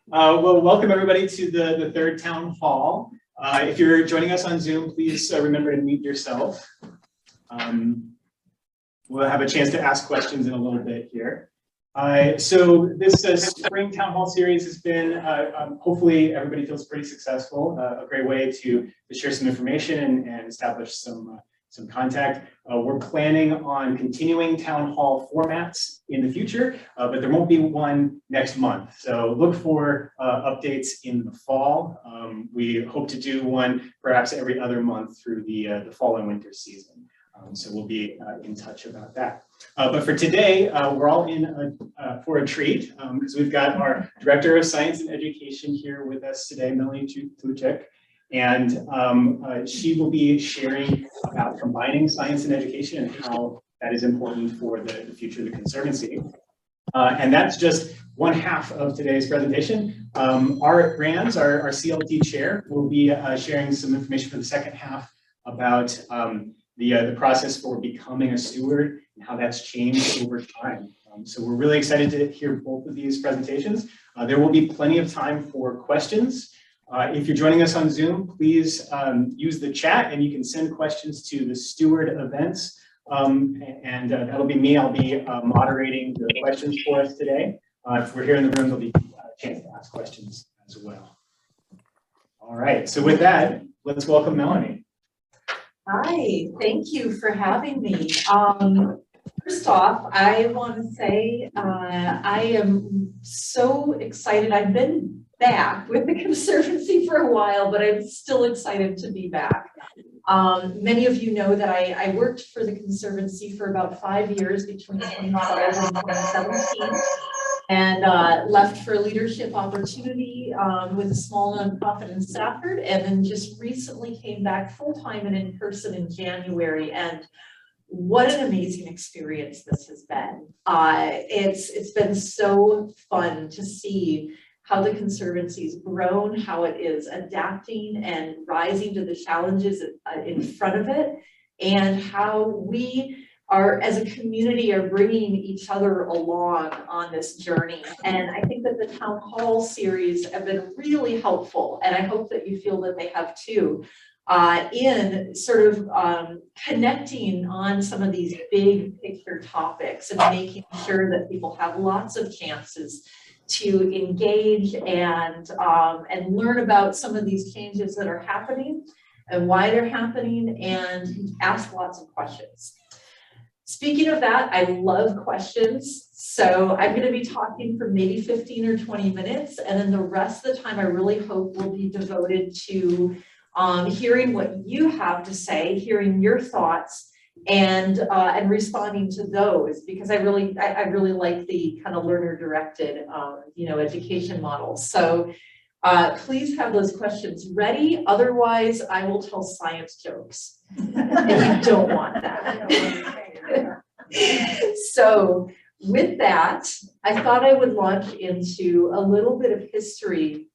Well, welcome everybody to the third town hall. If you're joining us on Zoom, please remember to mute yourself. We'll have a chance to ask questions in a little bit here. So this spring town hall series has been, hopefully everybody feels pretty successful, a great way to share some information and establish some contact. We're planning on continuing town hall formats in the future, but there won't be one next month. So look for updates in the fall. We hope to do one perhaps every other month through the fall and winter season. So we'll be in touch about that. But for today, we're all in for a treat because we've got our Director of Science and Education here with us today, Melanie Tluchek. And she will be sharing about combining science and education and how that is important for the future of the Conservancy. And that's just one half of today's presentation. Art Brands, our CLT chair, will be sharing some information for the second half about the process for becoming a steward and how that's changed over time. So we're really excited to hear both of these presentations. There will be plenty of time for questions. If you're joining us on Zoom, please use the chat and you can send questions to the steward events. And that'll be me. I'll be moderating the questions for us today. If we're here in the room, there'll be a chance to ask questions as well. All right, so with that, let's welcome Melanie. Hi, thank you for having me. First off, I want to say I am so excited. I've been back with the Conservancy for a while, but I'm still excited to be back. Many of you know that I worked for the Conservancy for about 5 years between 2012 and 2017. And left for a leadership opportunity with a small nonprofit in Stafford, and then just recently came back full-time and in person in January. And what an amazing experience this has been. It's been so fun to see how the Conservancy's grown, how it is adapting and rising to the challenges in front of it, and how we are, as a community, are bringing each other along on this journey. And I think that the Town Hall series have been really helpful, and I hope that you feel that they have too, in sort of connecting on some of these big picture topics and making sure that people have lots of chances to engage and learn about some of these changes that are happening and why they're happening, and ask lots of questions. Speaking of that, I love questions. So I'm going to be talking for maybe 15 or 20 minutes, and then the rest of the time I really hope will be devoted to hearing what you have to say, hearing your thoughts, and responding to those, because I really like the kind of learner-directed education model. So please have those questions ready. Otherwise, I will tell science jokes, and you don't want that. So with that, I thought I would launch into a little bit of history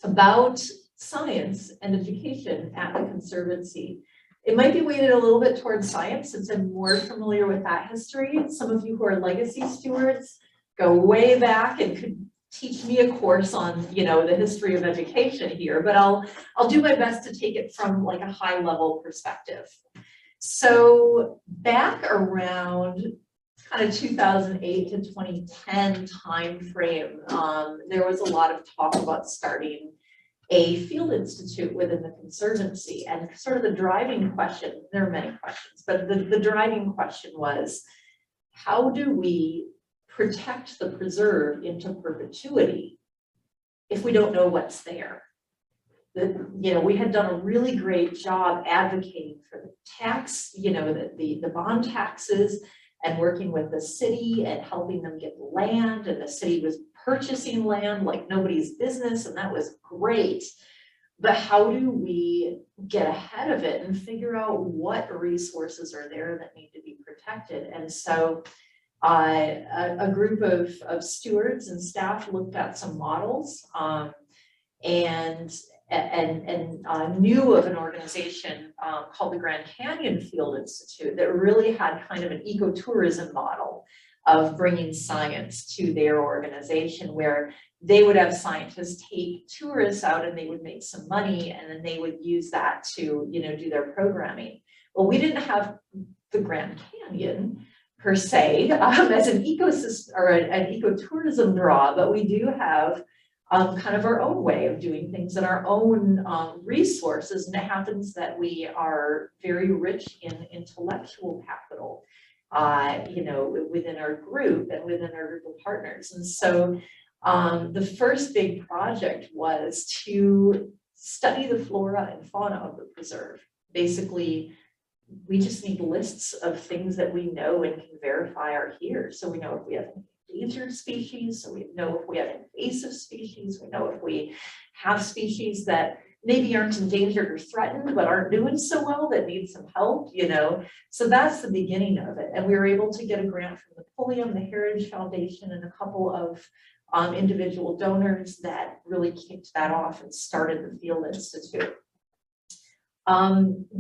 about science and education at the Conservancy. It might be weighted a little bit towards science since I'm more familiar with that history. Some of you who are legacy stewards go way back and could teach me a course on, the history of education here, but I'll do my best to take it from like a high level perspective. So back around kind of 2008 to 2010 timeframe, there was a lot of talk about starting a field institute within the Conservancy, and sort of the driving question, there are many questions, but the driving question was, how do we protect the preserve into perpetuity if we don't know what's there? We had done a really great job advocating for the tax, the bond taxes, and working with the city and helping them get land, and the city was purchasing land like nobody's business, and that was great. But how do we get ahead of it and figure out what resources are there that need to be protected? And so a group of stewards and staff looked at some models and knew of an organization called the Grand Canyon Field Institute that really had kind of an ecotourism model of bringing science to their organization, where they would have scientists take tourists out and they would make some money, and then they would use that to, do their programming. Well, we didn't have the Grand Canyon per se as an ecosystem or an ecotourism draw, but we do have kind of our own way of doing things and our own resources. And it happens that we are very rich in intellectual capital, within our group and within our group of partners. And so the first big project was to study the flora and fauna of the preserve. Basically, we just need lists of things that we know and can verify are here. So we know if we have endangered species, so we know if we have invasive species, we know if we have species that maybe aren't endangered or threatened, but aren't doing so well that need some help, So that's the beginning of it. And we were able to get a grant from the Pulliam, the Heritage Foundation, and a couple of individual donors that really kicked that off and started the Field Institute.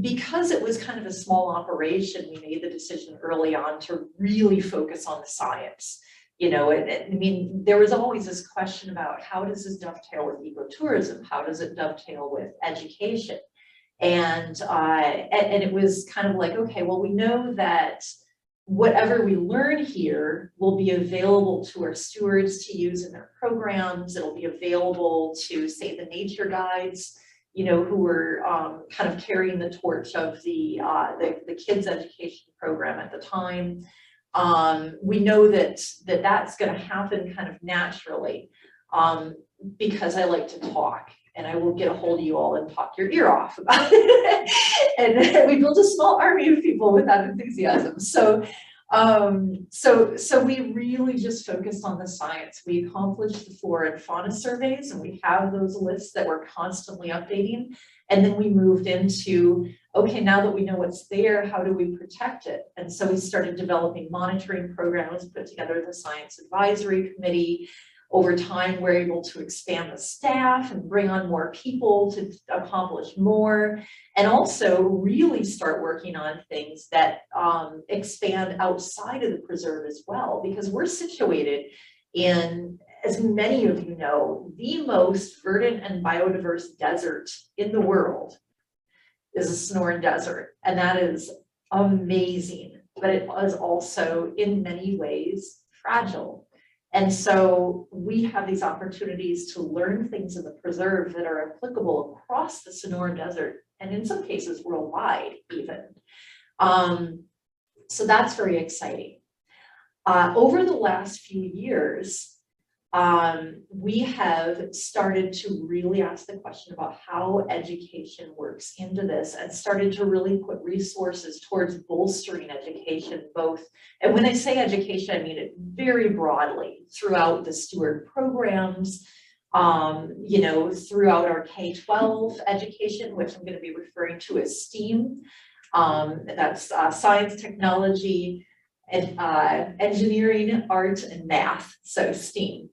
Because it was kind of a small operation, we made the decision early on to really focus on the science. There was always this question about how does this dovetail with ecotourism? How does it dovetail with education? And it was kind of like, okay, well, we know that whatever we learn here will be available to our stewards to use in their programs. It'll be available to, say, the nature guides, who were kind of carrying the torch of the kids' education program at the time. We know that's going to happen kind of naturally because I like to talk, and I will get a hold of you all and talk your ear off about it. And we built a small army of people with that enthusiasm. So we really just focused on the science. We accomplished the flora and fauna surveys, and we have those lists that we're constantly updating. And then we moved into, okay, now that we know what's there, how do we protect it? And so we started developing monitoring programs, put together the Science Advisory Committee. Over time, we're able to expand the staff and bring on more people to accomplish more, and also really start working on things that expand outside of the preserve as well, because we're situated in, as many of you know, the most verdant and biodiverse desert in the world is the Sonoran Desert, and that is amazing, but it is also in many ways fragile. And so we have these opportunities to learn things in the preserve that are applicable across the Sonoran Desert, and in some cases worldwide even. So that's very exciting. Over the last few years, we have started to really ask the question about how education works into this, and started to really put resources towards bolstering education, both, and when I say education, I mean it very broadly throughout the steward programs, throughout our K-12 education, which I'm going to be referring to as STEAM. That's science, technology, and engineering, art, and math, so STEAM.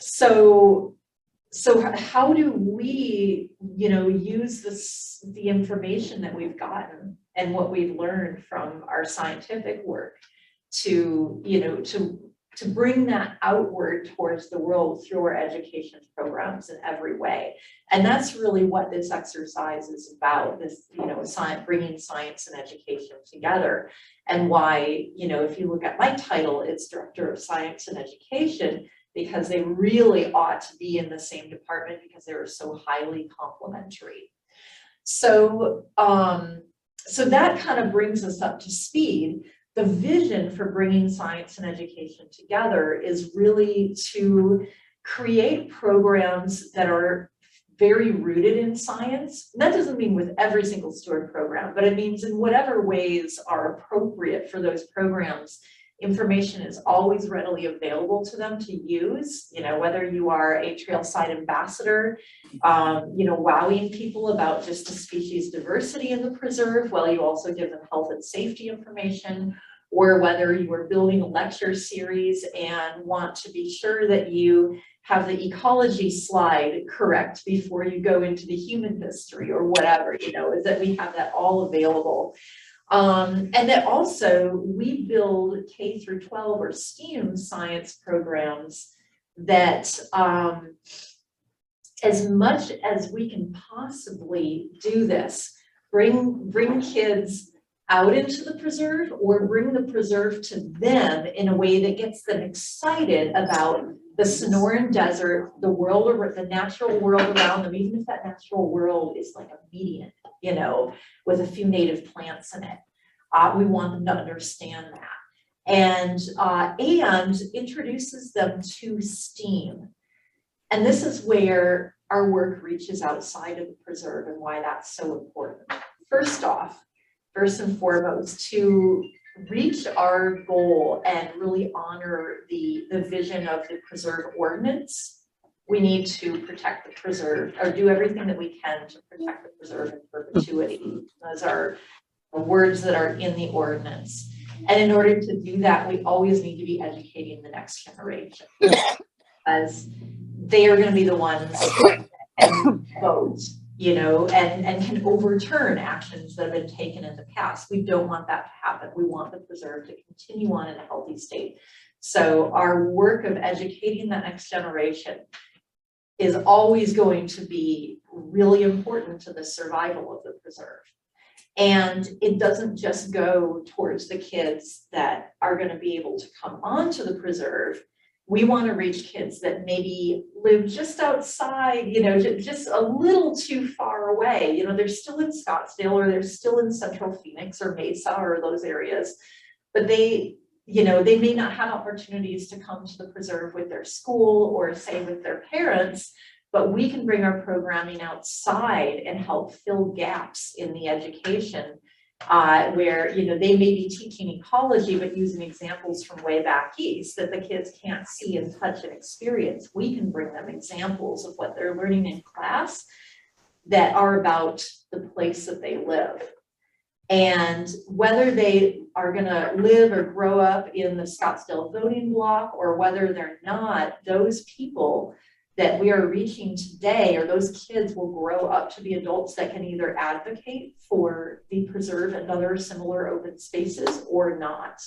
So how do we, use the information that we've gotten and what we've learned from our scientific work to bring that outward towards the world through our education programs in every way? And that's really what this exercise is about, this, bringing science and education together. And why, if you look at my title, it's Director of Science and Education, because they really ought to be in the same department because they are so highly complementary. So, so that kind of brings us up to speed. The vision for bringing science and education together is really to create programs that are very rooted in science. And that doesn't mean with every single steward program, but it means in whatever ways are appropriate for those programs, information is always readily available to them to use, whether you are a trail site ambassador, wowing people about just the species diversity in the preserve, while you also give them health and safety information, or whether you are building a lecture series and want to be sure that you have the ecology slide correct before you go into the human history or whatever, is that we have that all available. And that also we build K through 12 or STEAM science programs that as much as we can possibly do this, bring kids out into the preserve or bring the preserve to them in a way that gets them excited about the Sonoran Desert, the world, or the natural world around them, even if that natural world is like a median, you know, with a few native plants in it. We want them to understand that. And introduces them to STEAM. And this is where our work reaches outside of the preserve and why that's so important. First and foremost, to reach our goal and really honor the vision of the preserve ordinance, we need to protect the preserve or do everything that we can to protect the preserve in perpetuity. Those are the words that are in the ordinance. And in order to do that, we always need to be educating the next generation, as they are going to be the ones that can vote, you know, and can overturn actions that have been taken in the past. We don't want that to happen. We want the preserve to continue on in a healthy state. So our work of educating that next generation is always going to be really important to the survival of the preserve. And it doesn't just go towards the kids that are going to be able to come onto the preserve. We want to reach kids that maybe live just outside, you know, just a little too far away. You know, they're still in Scottsdale or they're still in Central Phoenix or Mesa or those areas, but they, you know, they may not have opportunities to come to the preserve with their school or say with their parents, but we can bring our programming outside and help fill gaps in the education where, you know, they may be teaching ecology, but using examples from way back east that the kids can't see and touch and experience. We can bring them examples of what they're learning in class that are about the place that they live. And whether they are going to live or grow up in the Scottsdale voting block or whether they're not, those people that we are reaching today, or those kids will grow up to be adults that can either advocate for the preserve and other similar open spaces or not.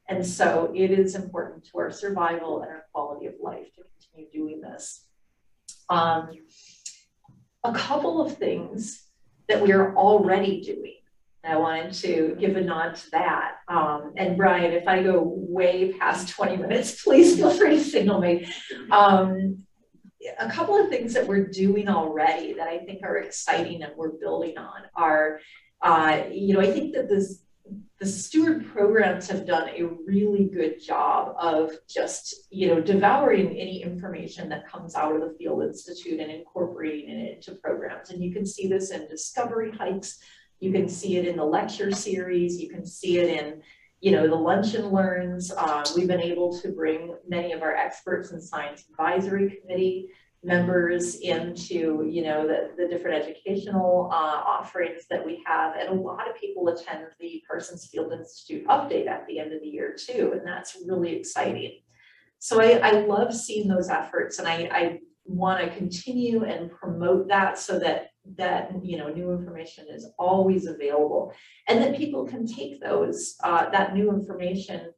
And so it is important to our survival and our quality of life to continue doing this. A couple of things that we are already doing. I wanted to give a nod to that. And Brian, if I go way past 20 minutes, please feel free to signal me. A couple of things that we're doing already that I think are exciting and we're building on are, you know, I think that the steward programs have done a really good job of just, you know, devouring any information that comes out of the Field Institute and incorporating it into programs. And you can see this in discovery hikes. You can see it in the lecture series. You can see it in, you know, the lunch and learns. We've been able to bring many of our experts and science advisory committee members into, you know, the different educational offerings that we have. And a lot of people attend the Parsons Field Institute update at the end of the year too. And that's really exciting. So I love seeing those efforts, and I want to continue and promote that so that you know, new information is always available, and that people can take those that new information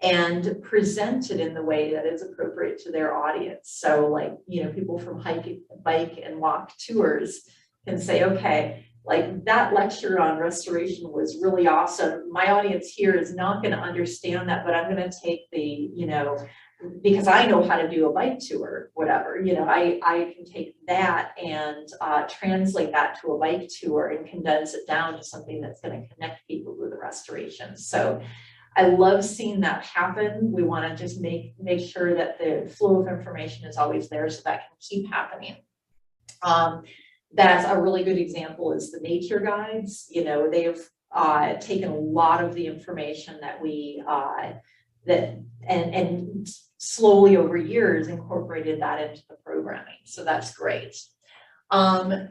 and present it in the way that is appropriate to their audience. So, like, you know, people from bike and walk tours can say, okay, like that lecture on restoration was really awesome. My audience here is not going to understand that, but I'm going to take the, you know, because I know how to do a bike tour, whatever, you know, I can take that and translate that to a bike tour and condense it down to something that's going to connect people with the restoration. So I love seeing that happen. We want to just make sure that the flow of information is always there so that can keep happening. That's a really good example is the nature guides. You know, they've taken a lot of the information that we and slowly over years incorporated that into the programming. So that's great.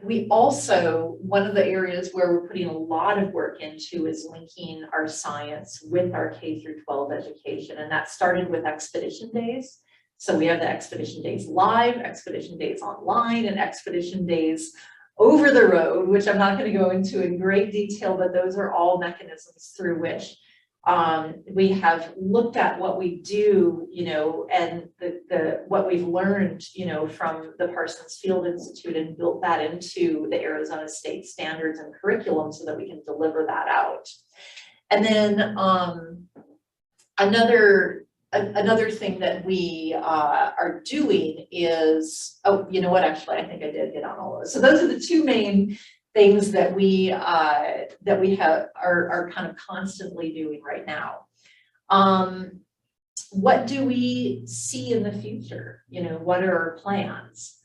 We also, one of the areas where we're putting a lot of work into is linking our science with our K through 12 education. And that started with Expedition Days. So we have the Expedition Days live, Expedition Days online, and Expedition Days over the road, which I'm not going to go into in great detail, but those are all mechanisms through which we have looked at what we do, you know, and what we've learned, you know, from the Parsons Field Institute, and built that into the Arizona state standards and curriculum so that we can deliver that out. And then another thing that we are doing is, oh, you know what, actually, I think I did hit on all those. So those are the two main things that we are kind of constantly doing right now. What do we see in the future? You know, what are our plans?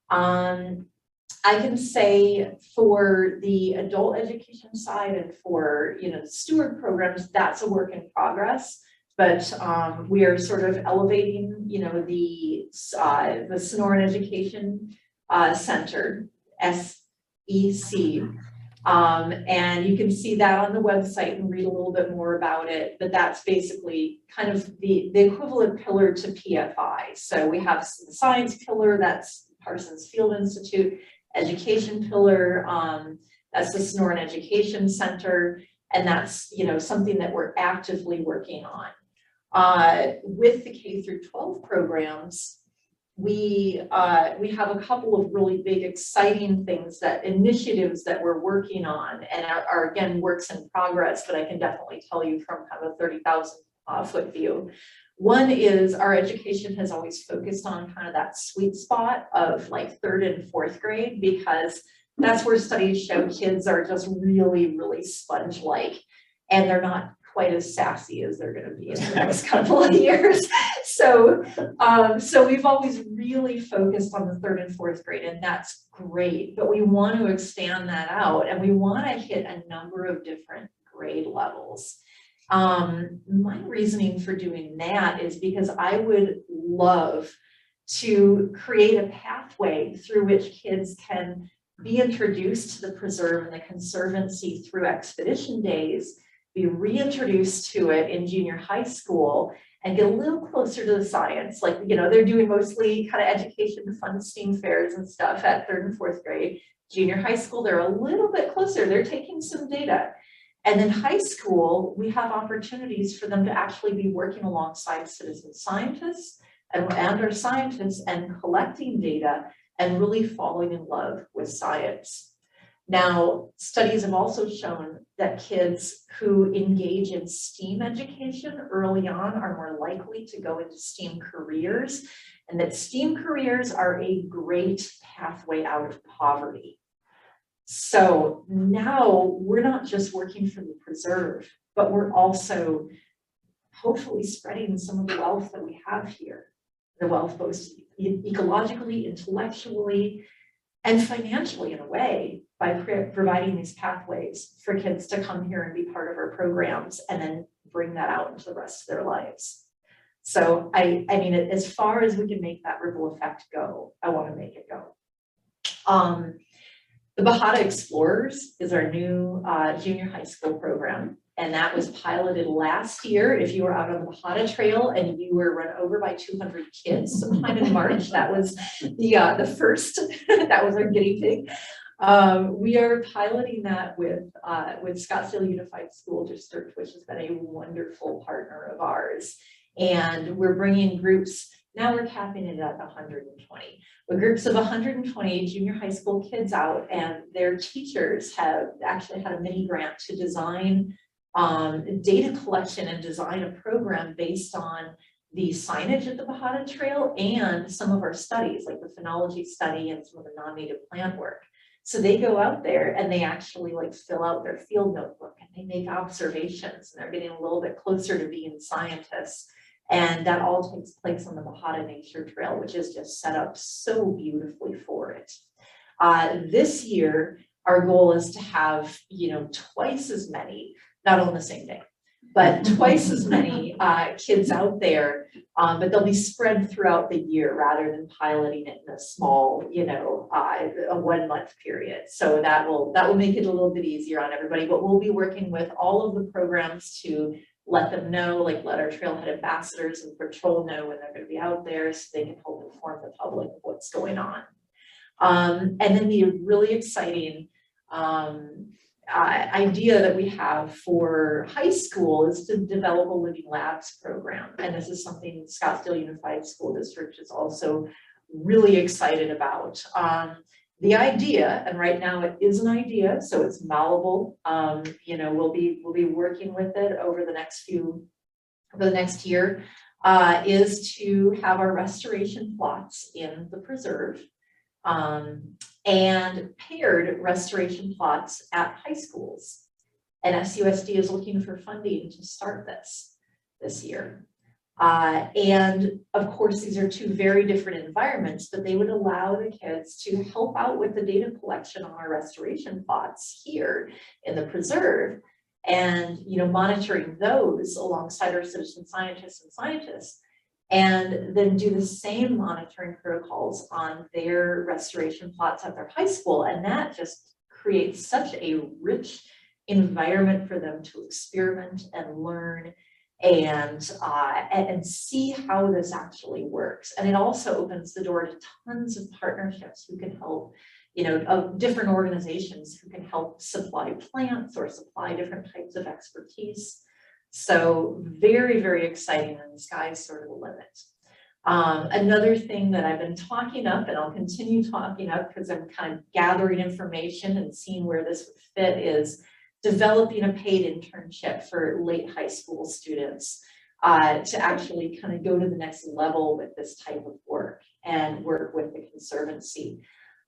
I can say for the adult education side and for, you know, the steward programs, that's a work in progress. But we are sort of elevating, you know, the Sonoran Education Center, SEC, and you can see that on the website and read a little bit more about it. But that's basically kind of the equivalent pillar to PFI. So we have the science pillar, that's Parsons Field Institute, education pillar, that's the Sonoran Education Center, and that's, you know, something that we're actively working on. With the K through 12 programs, we have a couple of really big, exciting things, initiatives that we're working on, and are again works in progress. But I can definitely tell you from kind of a 30,000 foot view. One is our education has always focused on kind of that sweet spot of like 3rd and 4th grade, because that's where studies show kids are just really, really sponge-like, and they're not quite as sassy as they're going to be in the next couple of years. So we've always really focused on the 3rd and 4th grade, and that's great, but we want to expand that out, and we want to hit a number of different grade levels. My reasoning for doing that is because I would love to create a pathway through which kids can be introduced to the preserve and the conservancy through expedition days, be reintroduced to it in junior high school, and get a little closer to the science. Like, you know, they're doing mostly kind of education, fun STEAM fairs and stuff at 3rd and 4th grade. Junior high school, they're a little bit closer. They're taking some data. And then high school, we have opportunities for them to actually be working alongside citizen scientists and our scientists, and collecting data and really falling in love with science. Now, studies have also shown that kids who engage in STEAM education early on are more likely to go into STEAM careers, and that STEAM careers are a great pathway out of poverty. So now we're not just working for the preserve, but we're also hopefully spreading some of the wealth that we have here. The wealth both ecologically, intellectually, and financially in a way, by providing these pathways for kids to come here and be part of our programs, and then bring that out into the rest of their lives. So I mean, as far as we can make that ripple effect go, I want to make it go. The Bahada Explorers is our new junior high school program, and that was piloted last year. If you were out on the Bahada Trail and you were run over by 200 kids sometime in March, that was the first, that was our guinea pig. We are piloting that with Scottsdale Unified School District, which has been a wonderful partner of ours. And we're bringing groups, now we're capping it at 120. With groups of 120 junior high school kids out, and their teachers have actually had a mini grant to design data collection and design a program based on the signage at the Bahada Trail and some of our studies, like the phenology study and some of the non-native plant work. So they go out there and they actually like fill out their field notebook, and they make observations, and they're getting a little bit closer to being scientists. And that all takes place on the Bahada Nature Trail, which is just set up so beautifully for it. This year, our goal is to have, you know, twice as many, not on the same day, but twice as many kids out there, but they'll be spread throughout the year rather than piloting it in a small, you know, a 1 month period. So that will make it a little bit easier on everybody, but we'll be working with all of the programs to let them know, like let our trailhead ambassadors and patrol know when they're going to be out there, so they can help inform the public of what's going on. And then the really exciting idea that we have for high school is to develop a Living Labs program. And this is something Scottsdale Unified School District is also really excited about. The idea, and right now it is an idea, so it's malleable. You know, we'll be working with it over the next year, is to have our restoration plots in the preserve, and paired restoration plots at high schools. And SUSD is looking for funding to start this year. And of course, these are two very different environments, but they would allow the kids to help out with the data collection on our restoration plots here in the preserve, and, you know, monitoring those alongside our citizen scientists, and then do the same monitoring protocols on their restoration plots at their high school. And that just creates such a rich environment for them to experiment and learn and see how this actually works. And it also opens the door to tons of partnerships who can help, you know, of different organizations who can help supply plants or supply different types of expertise. So very, very exciting, and the sky's sort of the limit. Another thing that I've been talking up, and I'll continue talking up because I'm kind of gathering information and seeing where this would fit, is developing a paid internship for late high school students to actually kind of go to the next level with this type of work and work with the Conservancy.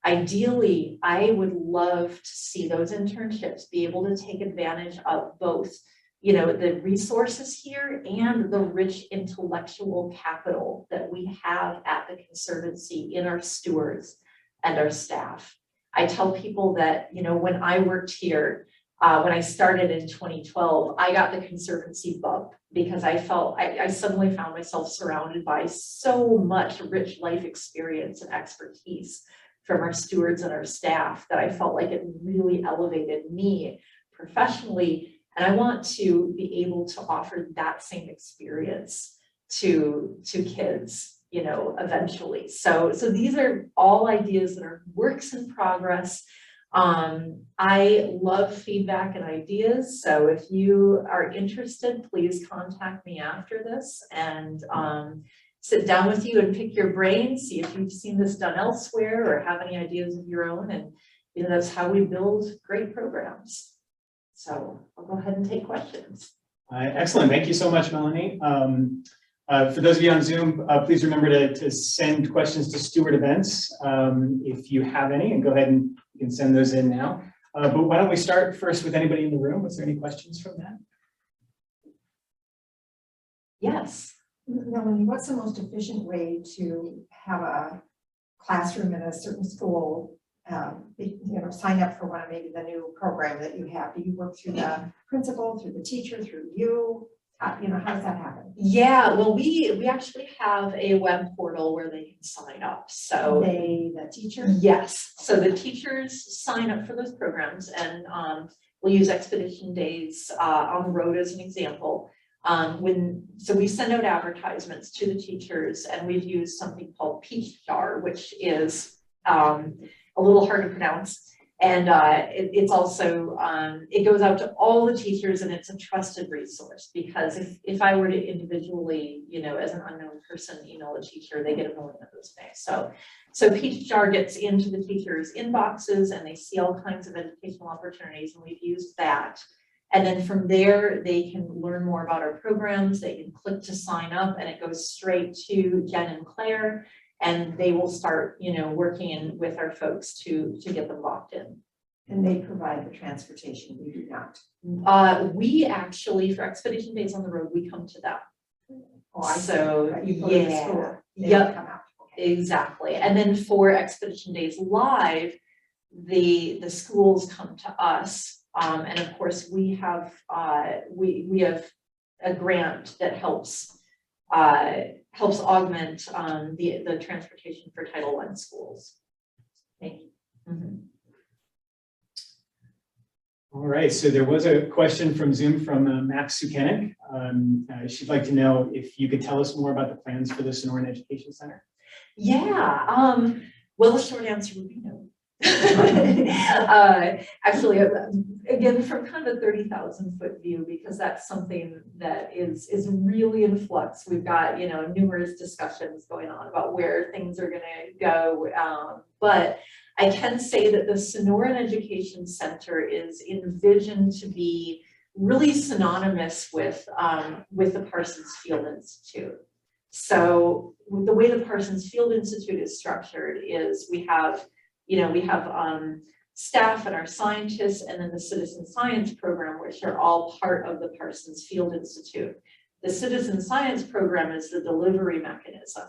Ideally, I would love to see those internships be able to take advantage of both, you know, the resources here and the rich intellectual capital that we have at the Conservancy in our stewards and our staff. I tell people that, you know, when I worked here, when I started in 2012, I got the Conservancy bump because I felt I suddenly found myself surrounded by so much rich life experience and expertise from our stewards and our staff that I felt like it really elevated me professionally. And I want to be able to offer that same experience to kids, you know, eventually. So these are all ideas that are works in progress. I love feedback and ideas. So if you are interested, please contact me after this and sit down with you and pick your brain, see if you've seen this done elsewhere or have any ideas of your own. And, you know, that's how we build great programs. So I'll go ahead and take questions. Excellent. Thank you so much, Melanie. For those of you on Zoom, please remember to send questions to Steward Events if you have any, and go ahead and you can send those in now. But why don't we start first with anybody in the room? Was there any questions from that? Yes. Melanie, what's the most efficient way to have a classroom in a certain school, you know, sign up for one of maybe the new program that you have? Do you work through the principal, through the teacher, through you? You know, how does that happen? Yeah, well, we actually have a web portal where they can sign up. So the teacher? Yes. So the teachers sign up for those programs, and we'll use Expedition Days on the road as an example. So we send out advertisements to the teachers, and we've used something called Peach Jar, which is a little hard to pronounce. And it's also, it goes out to all the teachers, and it's a trusted resource, because if I were to individually, you know, as an unknown person, email a teacher, they get a million of those things. So Peach Jar gets into the teachers' inboxes, and they see all kinds of educational opportunities, and we've used that. And then from there, they can learn more about our programs. They can click to sign up, and it goes straight to Jen and Claire. And they will start, you know, working with our folks to get them locked in. And they provide the transportation, we do not. We actually, for Expedition Days on the Road, we come to them. Oh, so you go to the school, yep, come out. Okay. Exactly. And then for Expedition Days Live, the schools come to us. And of course, we have we have a grant that helps augment the transportation for Title I schools. Thank you. Mm-hmm. All right, so there was a question from Zoom from Max Sukenik. She'd like to know if you could tell us more about the plans for the Sonoran Education Center. Yeah, Well, the short answer would be no. Actually, again, from kind of a 30,000 foot view, because that's something that is really in flux. We've got, you know, numerous discussions going on about where things are going to go. But I can say that the Sonoran Education Center is envisioned to be really synonymous with the Parsons Field Institute. So the way the Parsons Field Institute is structured is we have staff and our scientists, and then the citizen science program, which are all part of the Parsons Field Institute. The citizen science program is the delivery mechanism.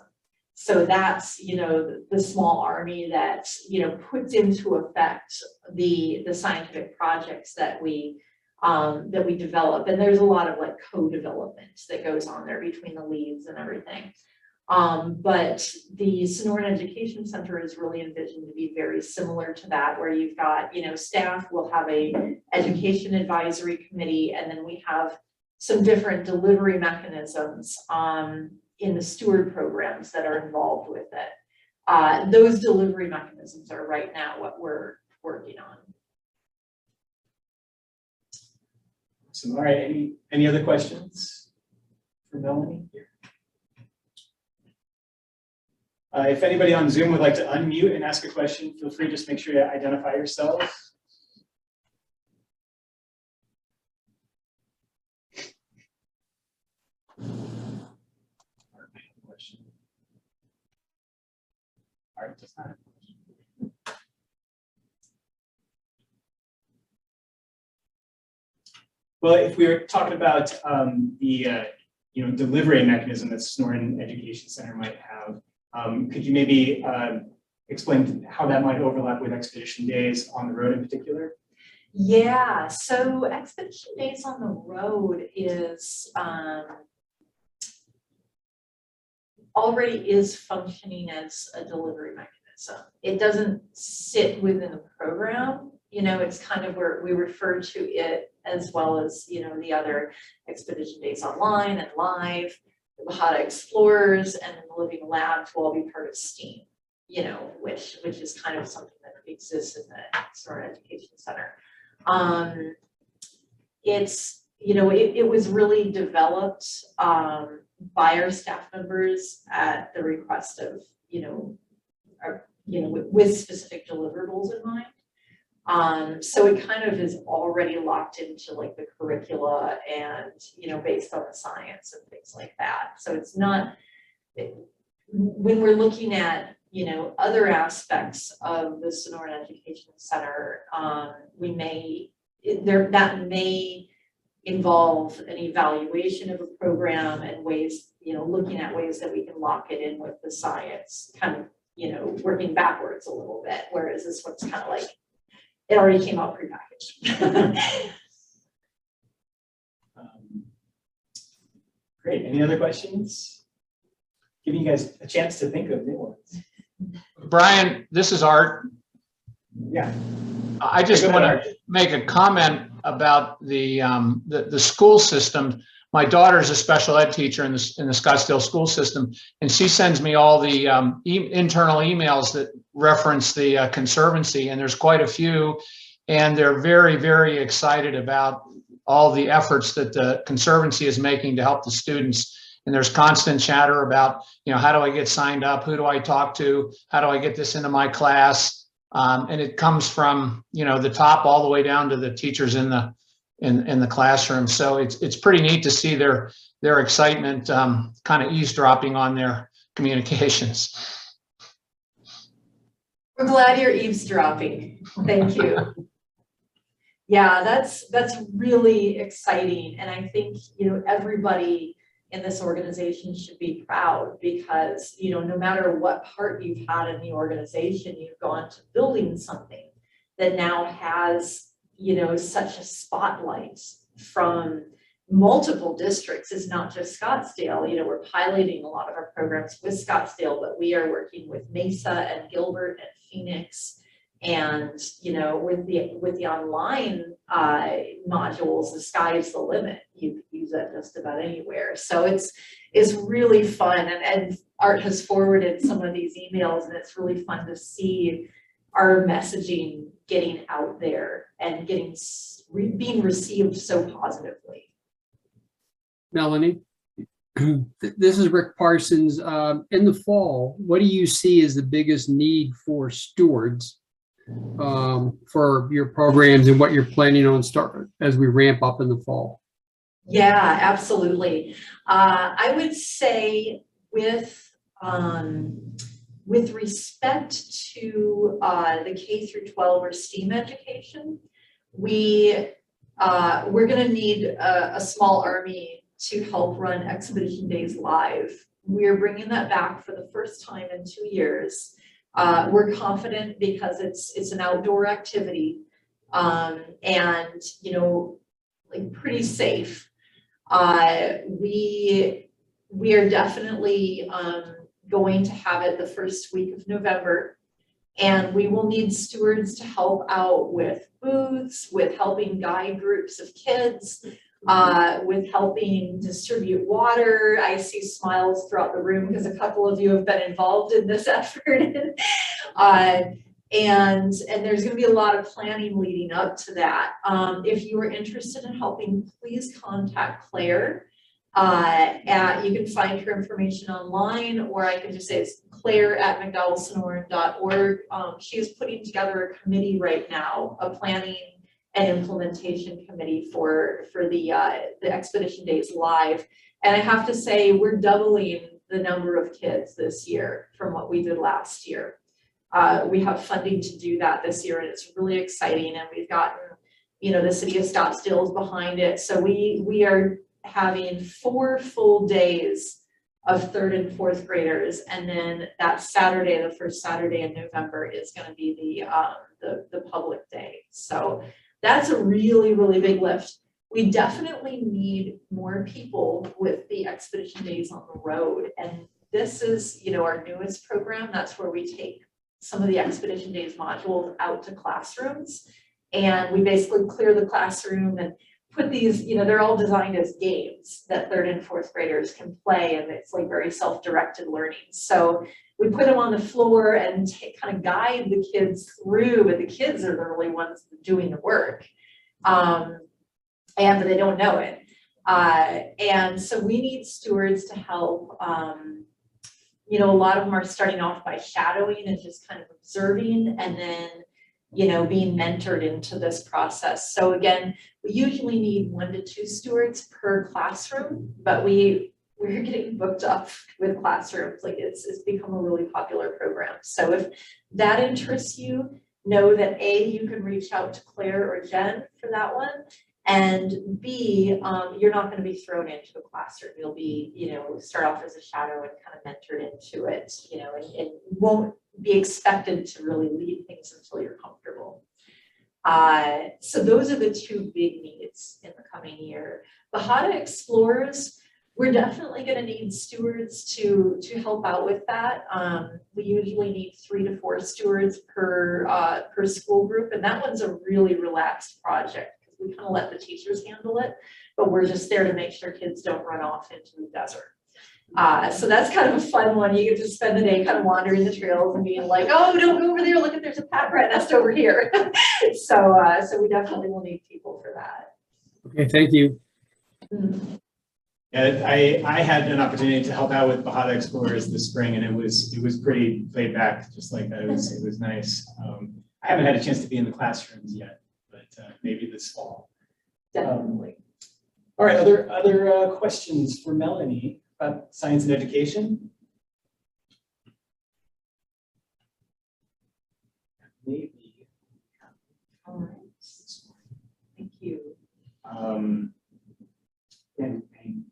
So that's, you know, the small army that, you know, puts into effect the scientific projects that we develop. And there's a lot of like co-development that goes on there between the leads and everything. But the Sonoran Education Center is really envisioned to be very similar to that, where you've got, you know, staff will have a education advisory committee, and then we have some different delivery mechanisms in the steward programs that are involved with it. Those delivery mechanisms are right now what we're working on. So, all right, any other questions for Melanie here? If anybody on Zoom would like to unmute and ask a question, feel free, just make sure you identify yourselves. All right, just not a question. Well, if we were talking about the delivery mechanism that Sonoran Education Center might have, could you maybe explain how that might overlap with Expedition Days on the road in particular? Yeah, so Expedition Days on the road is already is functioning as a delivery mechanism. It doesn't sit within the program. You know, it's kind of where we refer to it, as well as, you know, the other Expedition Days Online and Live, the Bahada Explorers, and the Living Labs will all be part of STEAM, you know, which is kind of something that exists in the Sonoran Education Center. It's, you know, it was really developed by our staff members at the request of, with specific deliverables in mind. So it kind of is already locked into like the curricula and, you know, based on the science and things like that. So it's not, when we're looking at, you know, other aspects of the Sonoran Education Center, that may involve an evaluation of a program and ways, you know, looking at ways that we can lock it in with the science, kind of, you know, working backwards a little bit, whereas this one's kind of like, it already came out prepackaged. Great, any other questions? Giving you guys a chance to think of new ones. Brian, this is Art. Yeah. I just want to make a comment about the school system. My daughter's a special ed teacher in the Scottsdale school system, and she sends me all the internal emails that reference the Conservancy, and there's quite a few, and they're very, very excited about all the efforts that the Conservancy is making to help the students. And there's constant chatter about, you know, how do I get signed up? Who do I talk to? How do I get this into my class? And it comes from, you know, the top all the way down to the teachers in the classroom. So it's pretty neat to see their excitement kind of eavesdropping on their communications. We're glad you're eavesdropping. Thank you. Yeah, that's really exciting. And I think, you know, everybody in this organization should be proud, because, you know, no matter what part you've had in the organization, you've gone to building something that now has, you know, such a spotlight from multiple districts. It's not just Scottsdale. You know, we're piloting a lot of our programs with Scottsdale, but we are working with Mesa and Gilbert and Phoenix. And, you know, with the online modules, the sky is the limit. You can use that just about anywhere. So it's is really fun. And Art has forwarded some of these emails, and it's really fun to see our messaging getting out there and being received so positively. Melanie, this is Rick Parsons. In the fall, what do you see as the biggest need for stewards for your programs and what you're planning on start as we ramp up in the fall? Yeah, absolutely. I would say with respect to the K through 12 or STEAM education, we're going to need a small army to help run Expedition Days live. We're bringing that back for the first time in 2 years. We're confident because it's an outdoor activity, and like pretty safe. We are definitely going to have it the first week of November, and we will need stewards to help out with booths, with helping guide groups of kids, with helping distribute water. I see smiles throughout the room because a couple of you have been involved in this effort. And there's going to be a lot of planning leading up to that. If you are interested in helping, please contact Claire. You can find her information online, or I can just say it's claire@mcdowellsonoran.org. She is putting together a committee right now, a planning and implementation committee for the Expedition Days live. And I have to say, we're doubling the number of kids this year from what we did last year. We have funding to do that this year, and it's really exciting. And we've gotten, the city of Scottsdale is behind it. So we are having 4 full days of 3rd and 4th graders, and then that Saturday, the first Saturday in November, is going to be the public day. So that's a really, really big lift. We definitely need more people with the Expedition Days on the road, and this is our newest program. That's where we take some of the Expedition Days modules out to classrooms, and we basically clear the classroom and put these, they're all designed as games that 3rd and 4th graders can play, and it's like very self-directed learning. So we put them on the floor and kind of guide the kids through, but the kids are the really ones doing the work, and they don't know it. And so we need stewards to help. A lot of them are starting off by shadowing and just kind of observing, and then being mentored into this process. So again, we usually need 1 to 2 stewards per classroom, but we're getting booked up with classrooms. Like it's become a really popular program. So if that interests you, know that A, you can reach out to Claire or Jen for that one, and B, you're not going to be thrown into a classroom. You'll be, start off as a shadow and kind of mentored into it, and won't be expected to really lead things until you're comfortable. So those are the 2 big needs in the coming year. Bahada Explorers, we're definitely going to need stewards to help out with that. We usually need 3 to 4 stewards per school group, and that one's a really relaxed project. We kind of let the teachers handle it, but we're just there to make sure kids don't run off into the desert. So that's kind of a fun one. You get to spend the day kind of wandering the trails and being like, oh, don't go over there. Look, there's a pat rat nest over here. So we definitely will need people for that. Okay, thank you. Mm-hmm. Yeah, I had an opportunity to help out with Bahada Explorers this spring, and it was pretty laid back, just like that. It was nice. I haven't had a chance to be in the classrooms yet, but maybe this fall. Definitely. All right, other questions for Melanie about science and education? Maybe. All right. Thank you. Any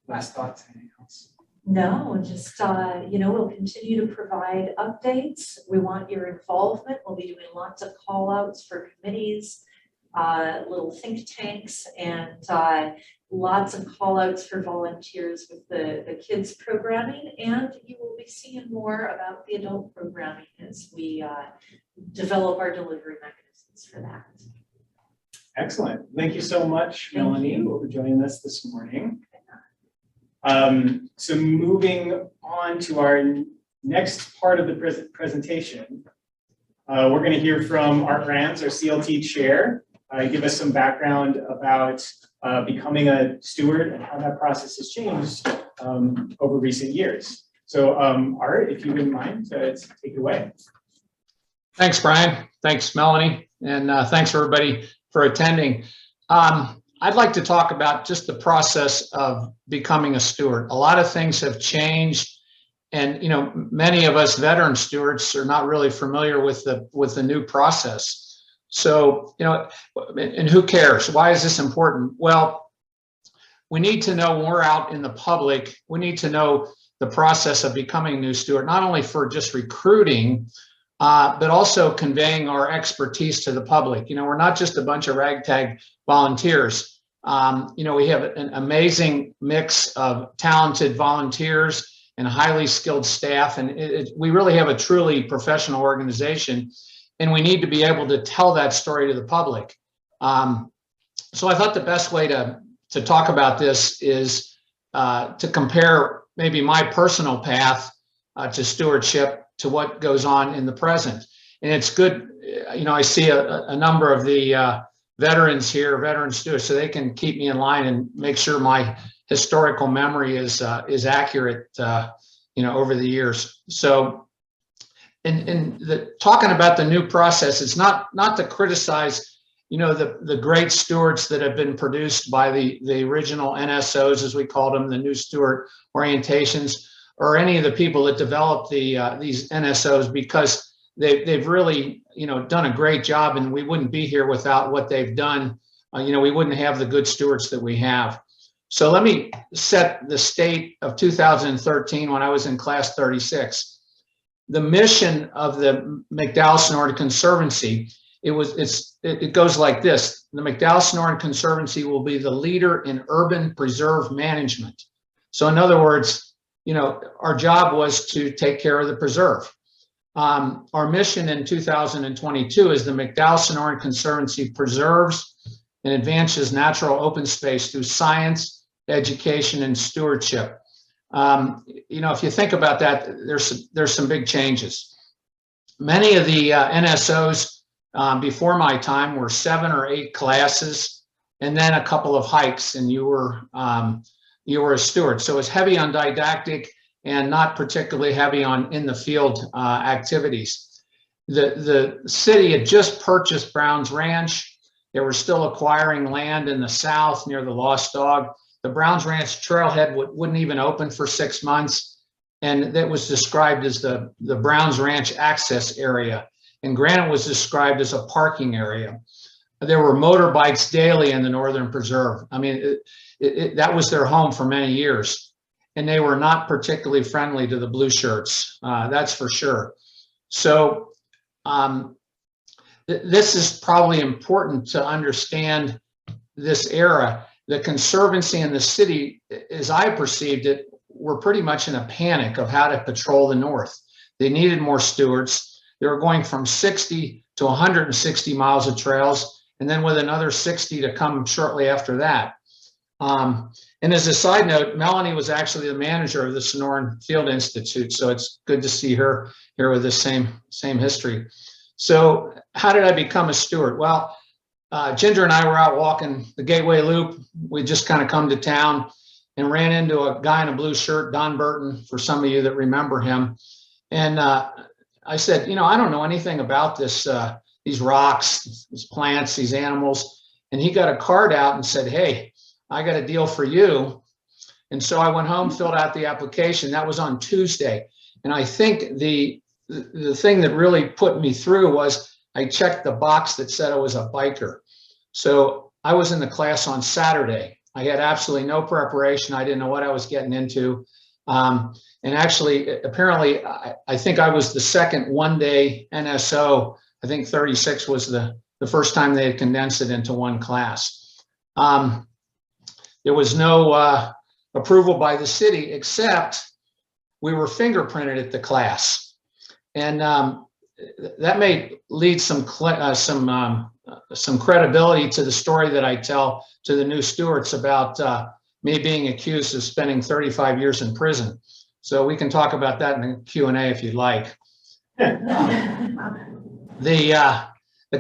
last thoughts? Anything else? No, just, we'll continue to provide updates. We want your involvement. We'll be doing lots of call outs for committees, little think tanks, and lots of call outs for volunteers with the kids programming. And you will be seeing more about the adult programming as we develop our delivery mechanisms for that. Excellent. Thank you so much, Melanie, for joining us this morning. So moving on to our next part of the presentation, we're going to hear from Art Brands, our CLT chair, give us some background about becoming a steward and how that process has changed over recent years. So Art, if you wouldn't mind, take it away. Thanks, Brian. Thanks, Melanie. And thanks everybody for attending. I'd like to talk about just the process of becoming a steward. A lot of things have changed, and many of us veteran stewards are not really familiar with the new process. So and who cares? Why is this important? Well, we need to know when we're out in the public. We need to know the process of becoming a new steward, not only for just recruiting, but also conveying our expertise to the public. We're not just a bunch of ragtag volunteers. We have an amazing mix of talented volunteers and highly skilled staff, and we really have a truly professional organization, and we need to be able to tell that story to the public. So I thought the best way to talk about this is to compare maybe my personal path to stewardship to what goes on in the present. And it's good, I see a number of the veterans here, veteran stewards, so they can keep me in line and make sure my historical memory is accurate, over the years. So, talking about the new process, it's not to criticize, the great stewards that have been produced by the original NSOs, as we called them, the new steward orientations, or any of the people that developed these NSOs, because they've really done a great job, and we wouldn't be here without what they've done. We wouldn't have the good stewards that we have. So let me set the state of 2013 when I was in class 36. The mission of the McDowell-Sonoran Conservancy, it goes like this: the McDowell-Sonoran Conservancy will be the leader in urban preserve management. So in other words, our job was to take care of the preserve. Our mission in 2022 is the McDowell-Sonoran Conservancy preserves and advances natural open space through science, education, and stewardship. If you think about that, there's some big changes. Many of the NSOs before my time were 7 or 8 classes, and then a couple of hikes, and you were a steward. So it's heavy on didactic and not particularly heavy on in the field activities. The city had just purchased Brown's Ranch. They were still acquiring land in the south near the Lost Dog. The Brown's Ranch trailhead wouldn't even open for 6 months, and that was described as the Brown's Ranch access area. And Granite was described as a parking area. There were motorbikes daily in the Northern Preserve. I mean, that was their home for many years, and they were not particularly friendly to the blue shirts. That's for sure. So this is probably important to understand this era. The Conservancy and the city, as I perceived it, were pretty much in a panic of how to patrol the North. They needed more stewards. They were going from 60 to 160 miles of trails, and then with another 60 to come shortly after that. And as a side note, Melanie was actually the manager of the Sonoran Field Institute, so it's good to see her here with the same history. So how did I become a steward? Well, Ginger and I were out walking the Gateway Loop. We just kind of come to town and ran into a guy in a blue shirt, Don Burton, for some of you that remember him. And I said, I don't know anything about this, these rocks, these plants, these animals. And he got a card out and said, hey, I got a deal for you. And so I went home, filled out the application. That was on Tuesday. And I think the thing that really put me through was I checked the box that said I was a biker. So I was in the class on Saturday. I had absolutely no preparation. I didn't know what I was getting into. And actually, apparently, I think I was the second one-day NSO. I think 36 was the first time they had condensed it into one class. There was no approval by the city, except we were fingerprinted at the class. And that may lead some credibility to the story that I tell to the new stewards about me being accused of spending 35 years in prison. So we can talk about that in the Q&A if you'd like. The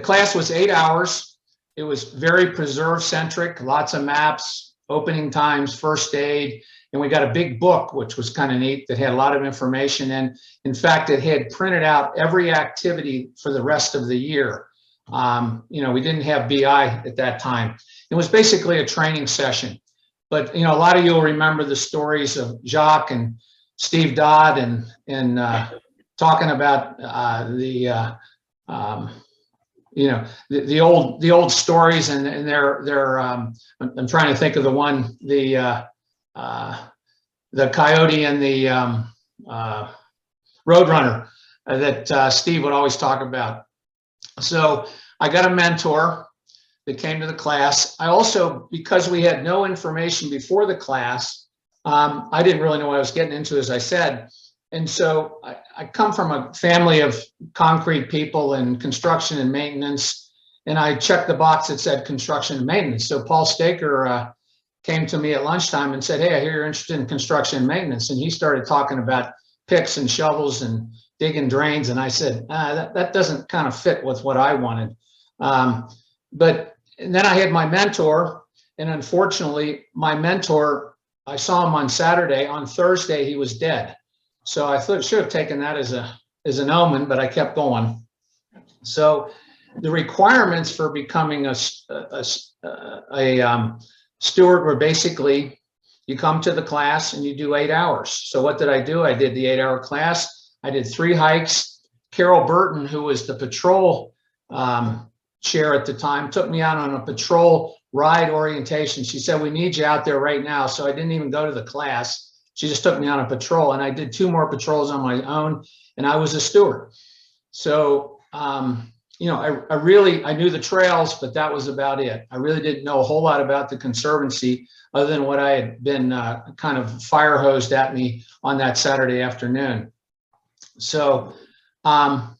class was 8 hours. It was very preserve centric, lots of maps, opening times, first aid, and we got a big book, which was kind of neat, that had a lot of information. And in fact, it had printed out every activity for the rest of the year. We didn't have BI at that time. It was basically a training session. But a lot of you will remember the stories of Jacques and Steve Dodd and talking about the old stories and their I'm trying to think of the one, the coyote and the roadrunner that Steve would always talk about. So I got a mentor that came to the class. I also, because we had no information before the class, I didn't really know what I was getting into, as I said. And so I come from a family of concrete people and construction and maintenance, and I checked the box that said construction and maintenance. So Paul Staker came to me at lunchtime and said, "Hey, I hear you're interested in construction and maintenance." And he started talking about picks and shovels and digging drains. And I said, that doesn't kind of fit with what I wanted. But then I had my mentor, and unfortunately, my mentor, I saw him on Saturday. On Thursday, he was dead. So I thought should have taken that as an omen, but I kept going. So the requirements for becoming a steward were basically, you come to the class and you do 8 hours. So what did I do? I did the 8-hour class. I did 3 hikes. Carol Burton, who was the patrol chair at the time, took me out on a patrol ride orientation. She said, "We need you out there right now." So I didn't even go to the class. She just took me on a patrol, and I did 2 more patrols on my own, and I was a steward. So, I knew the trails, but that was about it. I really didn't know a whole lot about the Conservancy other than what I had been kind of fire hosed at me on that Saturday afternoon. So, and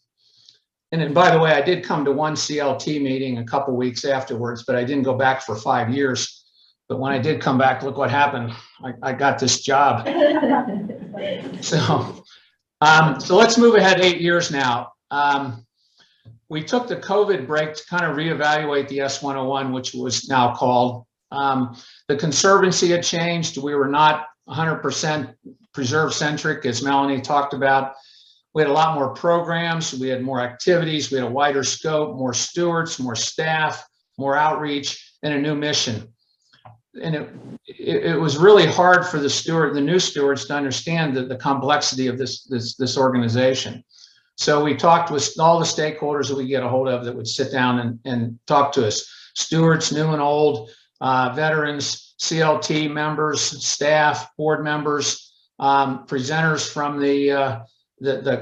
then, by the way, I did come to one CLT meeting a couple weeks afterwards, but I didn't go back for 5 years. But when I did come back, look what happened. I got this job. So let's move ahead 8 years now. We took the COVID break to kind of reevaluate the S101, which was now called. The Conservancy had changed. We were not 100% preserve centric, as Melanie talked about. We had a lot more programs. We had more activities. We had a wider scope, more stewards, more staff, more outreach, and a new mission. And it was really hard for the new stewards to understand the complexity of this organization. So we talked with all the stakeholders that we get a hold of that would sit down and talk to us. Stewards, new and old, veterans, CLT members, staff, board members, presenters from the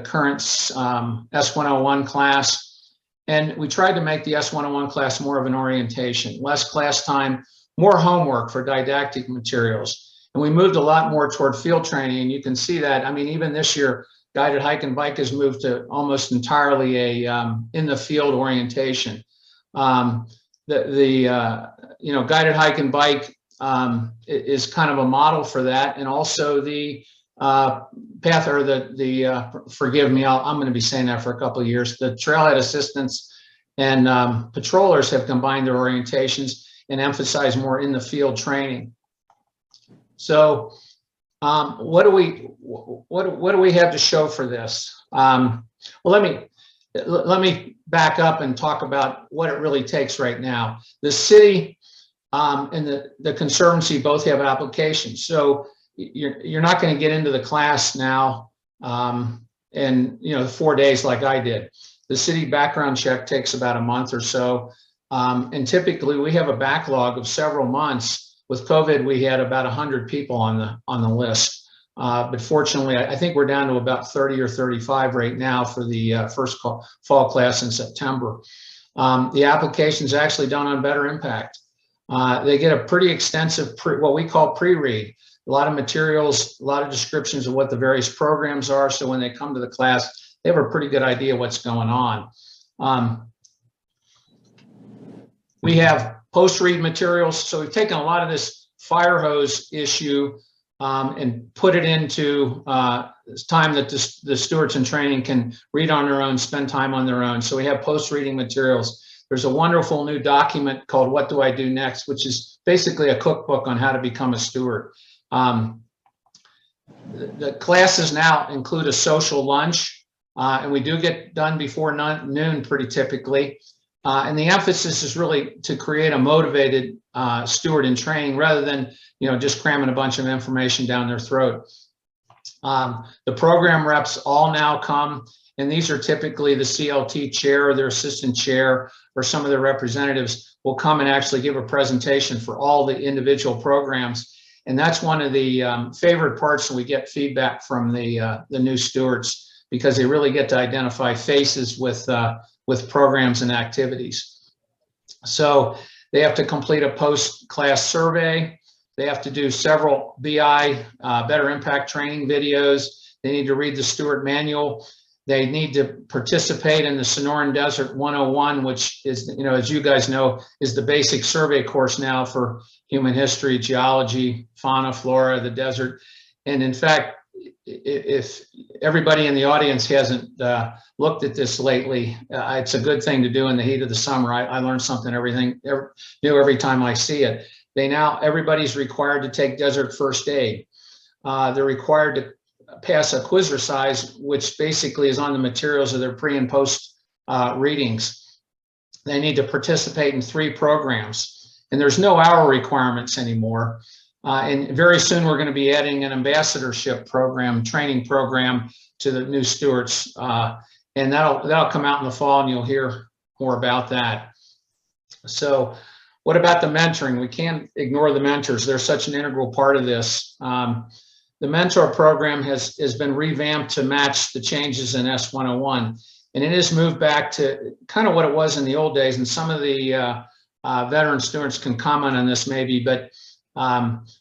current S101 class. And we tried to make the S101 class more of an orientation, less class time, more homework for didactic materials. And we moved a lot more toward field training. And you can see that, I mean, even this year, guided hike and bike has moved to almost entirely a in the field orientation. Guided hike and bike is kind of a model for that. And also the path, or forgive me, I'm going to be saying that for a couple of years. The trailhead assistants and patrollers have combined their orientations and emphasize more in the field training. So what do we have to show for this? Well, let me back up and talk about what it really takes right now. The city and the Conservancy both have applications. So you're not going to get into the class now in 4 days like I did. The city background check takes about a month or so. And typically we have a backlog of several months. With COVID, we had about 100 people on the list. But fortunately, I think we're down to about 30 or 35 right now for the first fall class in September. The application's actually done on Better Impact. They get a pretty extensive, what we call pre-read. A lot of materials, a lot of descriptions of what the various programs are. So when they come to the class, they have a pretty good idea what's going on. We have post-read materials. So we've taken a lot of this fire hose issue and put it into time that the stewards in training can read on their own, spend time on their own. So we have post-reading materials. There's a wonderful new document called What Do I Do Next, which is basically a cookbook on how to become a steward. The classes now include a social lunch, and we do get done before noon pretty typically. And the emphasis is really to create a motivated steward in training rather than, just cramming a bunch of information down their throat. The program reps all now come, and these are typically the CLT chair or their assistant chair or some of their representatives will come and actually give a presentation for all the individual programs. And that's one of the favorite parts when we get feedback from the new stewards, because they really get to identify faces with programs and activities. So they have to complete a post-class survey. They have to do several BI, Better Impact training videos. They need to read the steward manual. They need to participate in the Sonoran Desert 101, which is, as you guys know, is the basic survey course now for human history, geology, fauna, flora, the desert. And in fact, if everybody in the audience hasn't looked at this lately, it's a good thing to do in the heat of the summer. I learn something new every time I see it. Everybody's required to take desert first aid. They're required to pass a quizercise, which basically is on the materials of their pre and post readings. They need to participate in 3 programs, and there's no hour requirements anymore. And very soon we're going to be adding an ambassadorship program, training program to the new stewards, and that'll come out in the fall, and you'll hear more about that. So what about the mentoring? We can't ignore the mentors. They're such an integral part of this. The mentor program has been revamped to match the changes in S101, and it has moved back to kind of what it was in the old days. And some of the veteran stewards can comment on this maybe, but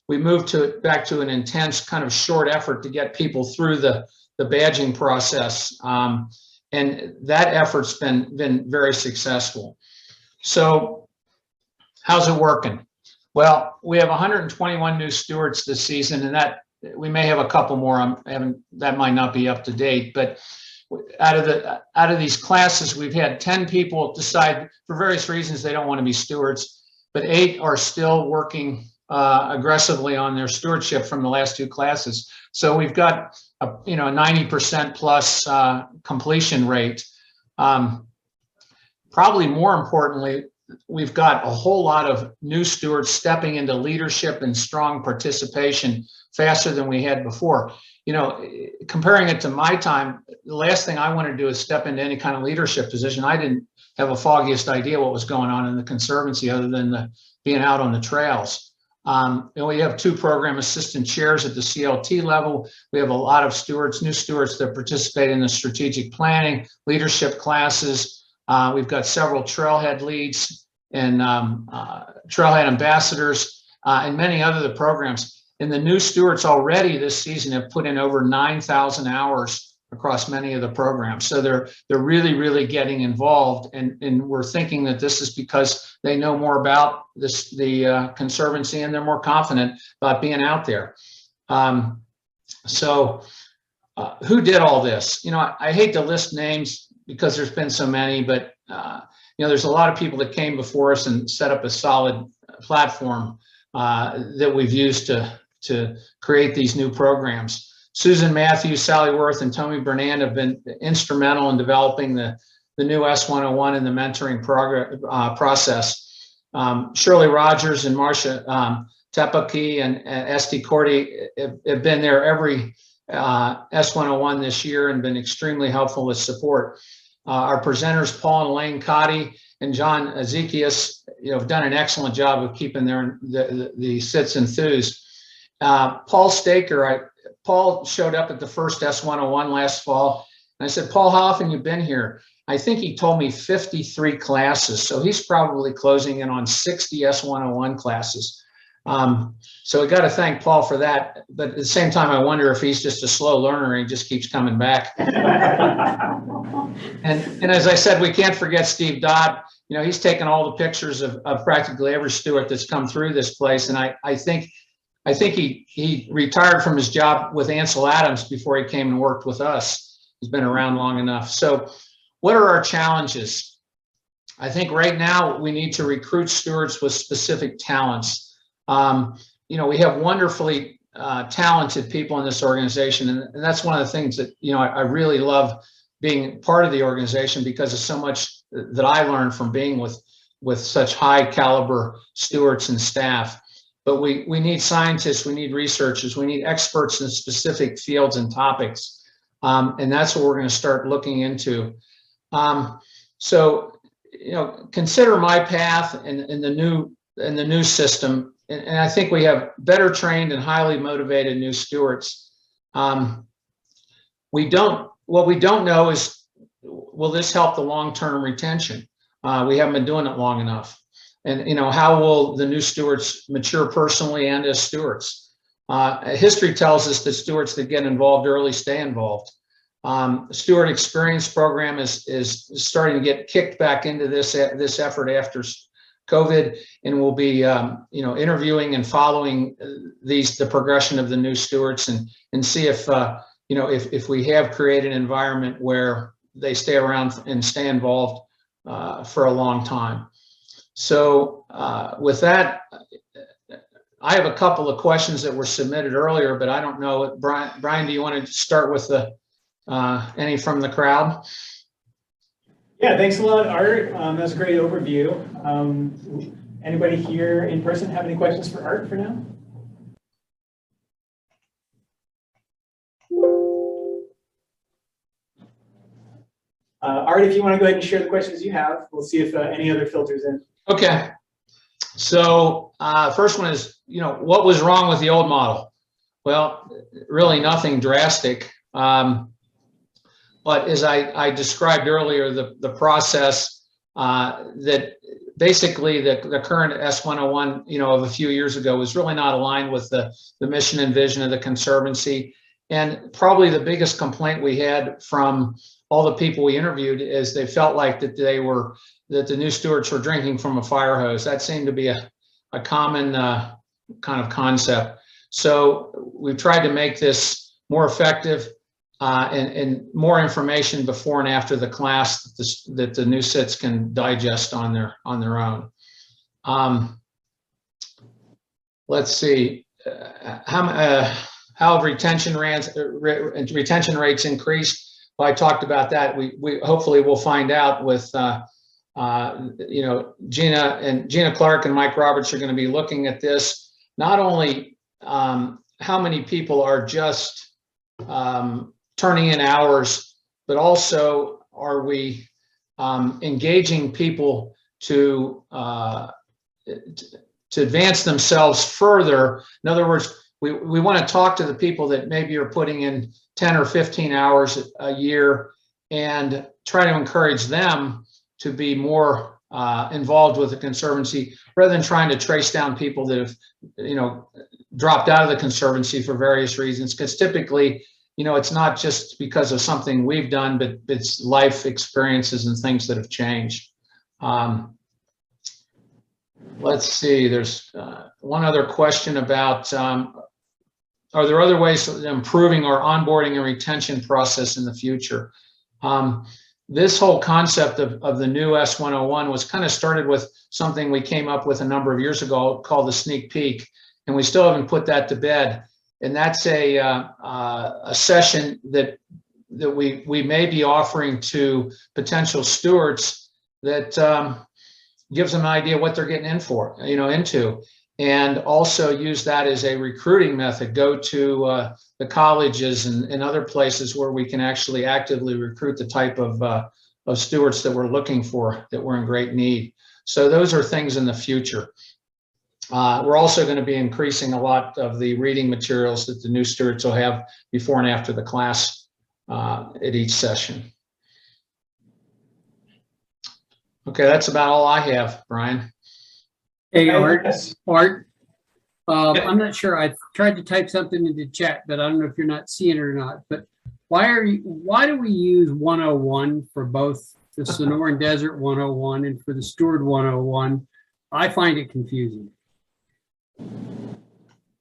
we moved back to an intense kind of short effort to get people through the badging process, and that effort's been very successful. So how's it working? Well, we have 121 new stewards this season, and that we may have a couple more. That might not be up to date, but out of these classes, we've had 10 people decide for various reasons they don't want to be stewards, but 8 are still working aggressively on their stewardship from the last 2 classes. So we've got a 90% plus completion rate. Probably more importantly, we've got a whole lot of new stewards stepping into leadership and strong participation faster than we had before. Comparing it to my time, the last thing I wanted to do is step into any kind of leadership position. I didn't have a foggiest idea what was going on in the Conservancy other than being out on the trails. And we have 2 program assistant chairs at the CLT level. We have a lot of new stewards that participate in the strategic planning, leadership classes. We've got several trailhead leads and trailhead ambassadors and many other programs. And the new stewards already this season have put in over 9,000 hours across many of the programs. So they're really, really getting involved. And we're thinking that this is because they know more about the Conservancy, and they're more confident about being out there. So who did all this? I hate to list names because there's been so many, but there's a lot of people that came before us and set up a solid platform that we've used to create these new programs. Susan Matthews, Sally Worth, and Tommy Bernand have been instrumental in developing the new S101 and the mentoring process. Shirley Rogers and Marcia Tepaki and Esty Cordy have been there every S101 this year and been extremely helpful with support. Our presenters, Paul and Elaine Cotty and John Ezekias, have done an excellent job of keeping the sits enthused. Paul Staker, Paul showed up at the first S101 last fall, and I said, Paul, how often you been here? I think he told me 53 classes, so he's probably closing in on 60 S101 classes. So we got to thank Paul for that, but at the same time, I wonder if he's just a slow learner and he just keeps coming back. And as I said, we can't forget Steve Dodd. he's taken all the pictures of practically every steward that's come through this place. And I think he retired from his job with Ansel Adams before he came and worked with us. He's been around long enough. So what are our challenges? I think right now we need to recruit stewards with specific talents. We have wonderfully talented people in this organization. And that's one of the things that, I really love being part of the organization, because of so much that I learned from being with such high caliber stewards and staff. But we need scientists, we need researchers, we need experts in specific fields and topics. And that's what we're going to start looking into. So, consider my path in the new system. And I think we have better trained and highly motivated new stewards. What we don't know is, will this help the long-term retention? We haven't been doing it long enough. And, how will the new stewards mature personally and as stewards? History tells us that stewards that get involved early stay involved. Steward Experience Program is starting to get kicked back into this effort after COVID, and we'll be, interviewing and following the progression of the new stewards and see if we have created an environment where they stay around and stay involved for a long time. So with that, I have a couple of questions that were submitted earlier, but I don't know. Brian, do you want to start with any from the crowd? Yeah, thanks a lot, Art. That's a great overview. Anybody here in person have any questions for Art for now? Art, if you want to go ahead and share the questions you have, we'll see if any other filters in. Okay. So first one is, what was wrong with the old model? Well, really nothing drastic. But as I described earlier, the process that basically the current S101, of a few years ago was really not aligned with the mission and vision of the Conservancy. And probably the biggest complaint we had from all the people we interviewed is they felt like that the new stewards were drinking from a fire hose. That seemed to be a common kind of concept. So we've tried to make this more effective and more information before and after the class that the new SITs can digest on their own. Let's see, how have retention rates increased? Well, I talked about that. We hopefully will find out with Gina Clark and Mike Roberts are going to be looking at this. Not only how many people are just turning in hours, but also are we engaging people to advance themselves further. In other words, we want to talk to the people that maybe are putting in 10 or 15 hours a year and try to encourage them to be more involved with the Conservancy, rather than trying to trace down people that have, dropped out of the Conservancy for various reasons. Because typically, it's not just because of something we've done, but it's life experiences and things that have changed. Let's see, there's one other question about, are there other ways of improving our onboarding and retention process in the future? This whole concept of the new S101 was kind of started with something we came up with a number of years ago called the sneak peek, and we still haven't put that to bed. And that's a session that we may be offering to potential stewards that gives them an idea what they're getting in for, into, and also use that as a recruiting method. Go to the colleges and other places where we can actually actively recruit the type of stewards that we're looking for, that we're in great need. So those are things in the future. We're also going to be increasing a lot of the reading materials that the new stewards will have before and after the class at each session. Okay, that's about all I have, Brian. Hey, Art, Yes. I'm not sure. I tried to type something into chat, but I don't know if you're not seeing it or not. But why do we use 101 for both the Sonoran Desert 101 and for the Steward 101. I find it confusing.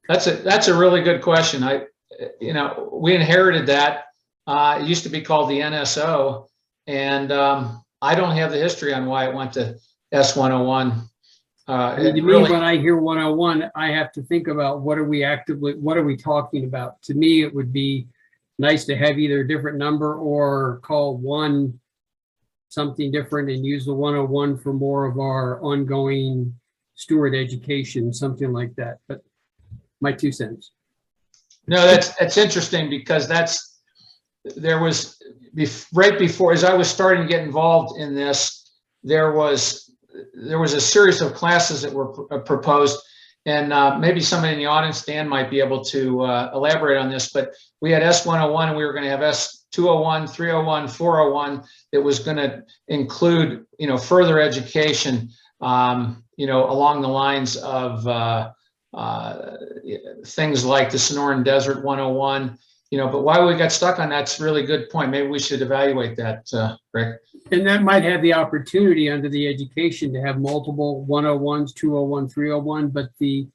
That's a really good question. We inherited that. It used to be called the NSO, and I don't have the history on why it went to S101. To me, when I hear 101, I have to think about what are we talking about? To me, it would be nice to have either a different number or call one something different and use the 101 for more of our ongoing steward education, something like that. But my 2 cents. No, that's interesting because there was right before, as I was starting to get involved in this, there was a series of classes that were proposed, and maybe somebody in the audience, Dan, might be able to elaborate on this, but we had S101 and we were going to have S201, 301, 401 that was going to include, further education, along the lines of things like the Sonoran Desert 101, but why we got stuck on that's a really good point. Maybe we should evaluate that, Rick. And that might have the opportunity under the education to have multiple 101s, 201, 301, but the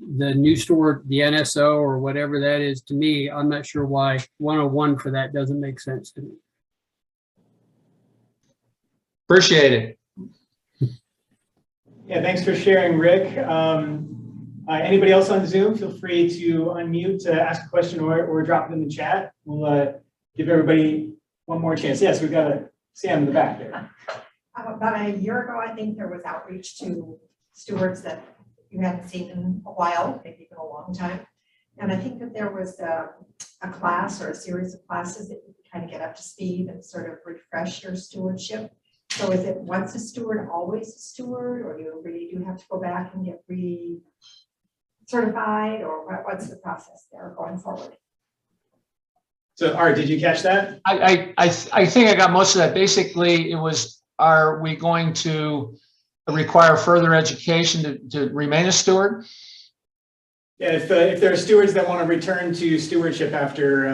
new store, the NSO or whatever that is, to me, I'm not sure why 101 for that doesn't make sense to me. Appreciate it. Yeah, thanks for sharing, Rick. Anybody else on Zoom, feel free to unmute to ask a question or drop it in the chat. We'll give everybody one more chance. Yes, we've got Sam in the back there. About a year ago, I think there was outreach to stewards that you hadn't seen in a while, maybe even a long time. And I think that there was a class or a series of classes that you could kind of get up to speed and sort of refresh your stewardship. So is it once a steward, always a steward, or you really do have to go back and get re-certified, or what's the process there going forward? So Art, did you catch that? I think I got most of that. Basically, it was, are we going to require further education to remain a steward? Yeah, if there are stewards that want to return to stewardship after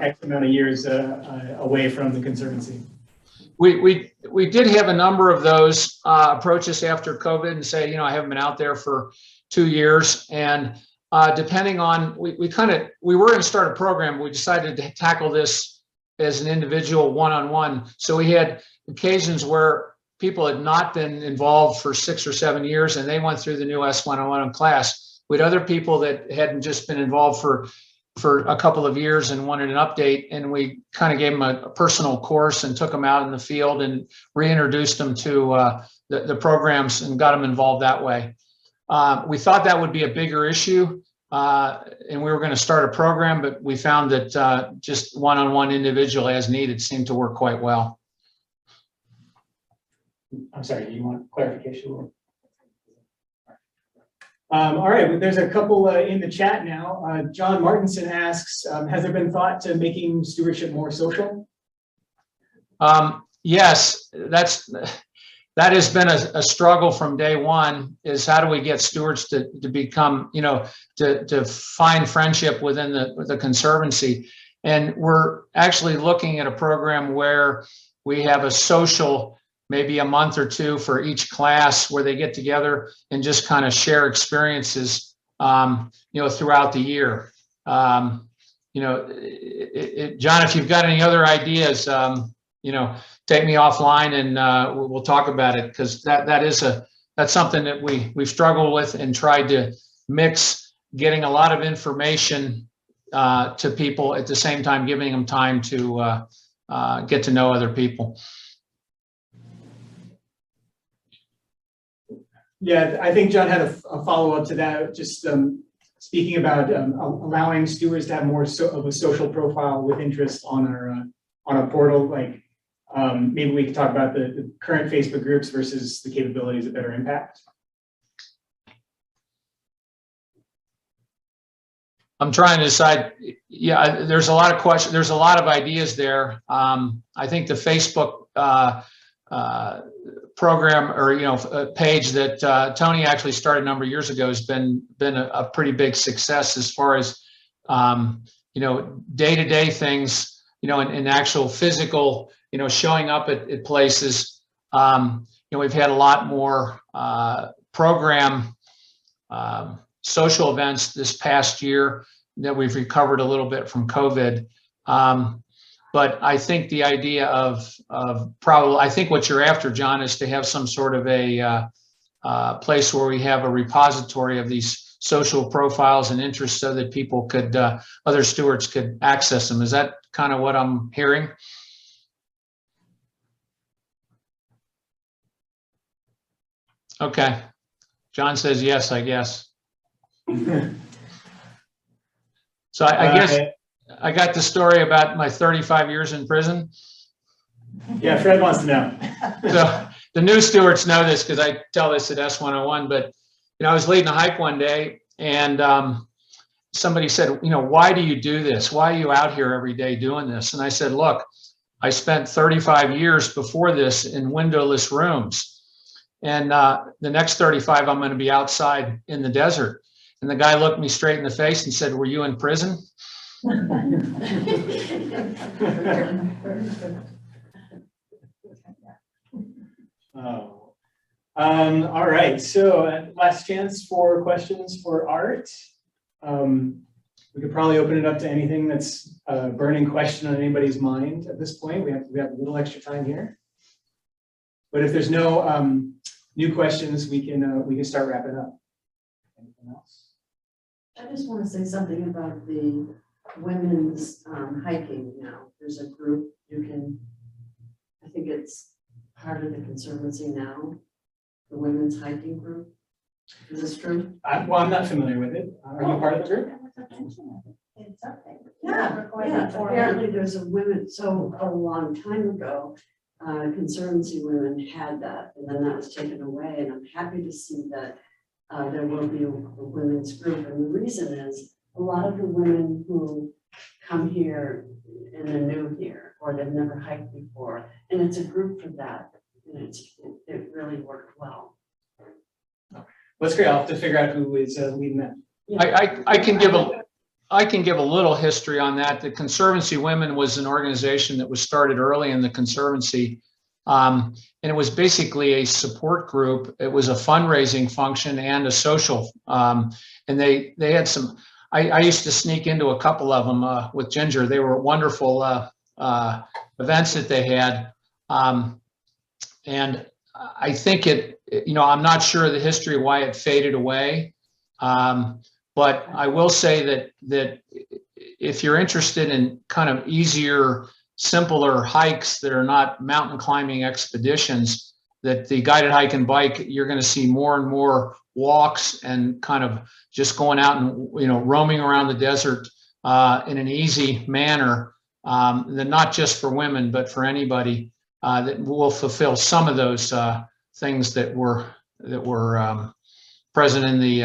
X amount of years away from the Conservancy. We did have a number of those approach us after COVID and say, I haven't been out there for 2 years, and depending on, we were going to start a program. We decided to tackle this as an individual one-on-one. So we had occasions where people had not been involved for 6 or 7 years and they went through the new S101 class. We had other people that hadn't just been involved for a couple of years and wanted an update, and we kind of gave them a personal course and took them out in the field and reintroduced them to the programs and got them involved that way. We thought that would be a bigger issue, and we were going to start a program, but we found that just one-on-one individual as needed seemed to work quite well. I'm sorry, do you want clarification? All right, well, there's a couple in the chat now. John Martinson asks, has there been thought to making stewardship more social? Yes, that has been a struggle from day one, is how do we get stewards to become, to find friendship within the Conservancy. And we're actually looking at a program where we have a social, maybe a month or two for each class, where they get together and just kind of share experiences, throughout the year. John, if you've got any other ideas, take me offline and we'll talk about it, because that's something that we've struggled with and tried to mix getting a lot of information to people at the same time giving them time to get to know other people. Yeah, I think John had a follow-up to that, just speaking about allowing stewards to have more of a social profile with interest on our portal. Like maybe we could talk about the current Facebook groups versus the capabilities of Better Impact. I'm trying to decide. Yeah, there's a lot of questions. There's a lot of ideas there. I think the Facebook program, or page that Tony actually started a number of years ago has been a pretty big success as far as day-to-day things, in actual physical showing up at places. We've had a lot more program social events this past year that we've recovered a little bit from COVID. But I think the idea of probably, I think what you're after, John, is to have some sort of a place where we have a repository of these social profiles and interests so that people could, other stewards could access them. Is that kind of what I'm hearing? Okay. John says yes, I guess. So I guess I got the story about my 35 years in prison. Yeah, Fred wants to know. So the new stewards know this because I tell this at S101, but I was leading a hike one day and somebody said, why do you do this? Why are you out here every day doing this? And I said, look, I spent 35 years before this in windowless rooms. And the next 35, I'm going to be outside in the desert. And the guy looked me straight in the face and said, were you in prison? Oh. All right, so last chance for questions for Art. We could probably open it up to anything that's a burning question on anybody's mind at this point. We have a little extra time here. But if there's no new questions, we can start wrapping up. Anything else? I just want to say something about the women's hiking now. There's a group I think it's part of the Conservancy now, the women's hiking group. Is this true? Well, I'm not familiar with it. Are you part of the group? It's up there. Yeah, apparently there's a so a long time ago, Conservancy women had that, and then that was taken away, and I'm happy to see that there will be a women's group, and the reason is a lot of the women who come here and they're new here or they've never hiked before, and it's a group for that, and it really worked well. That's great. I'll have to figure out who is leading that. I can give a little history on that. The Conservancy Women was an organization that was started early in the Conservancy. And it was basically a support group. It was a fundraising function and a social. And they had some, I used to sneak into a couple of them with Ginger. They were wonderful events that they had. And I think I'm not sure of the history of why it faded away. But I will say that if you're interested in kind of easier, simpler hikes that are not mountain climbing expeditions, that the guided hike and bike, you're going to see more and more walks and kind of just going out and roaming around the desert in an easy manner, that not just for women but for anybody, that will fulfill some of those things that were present in the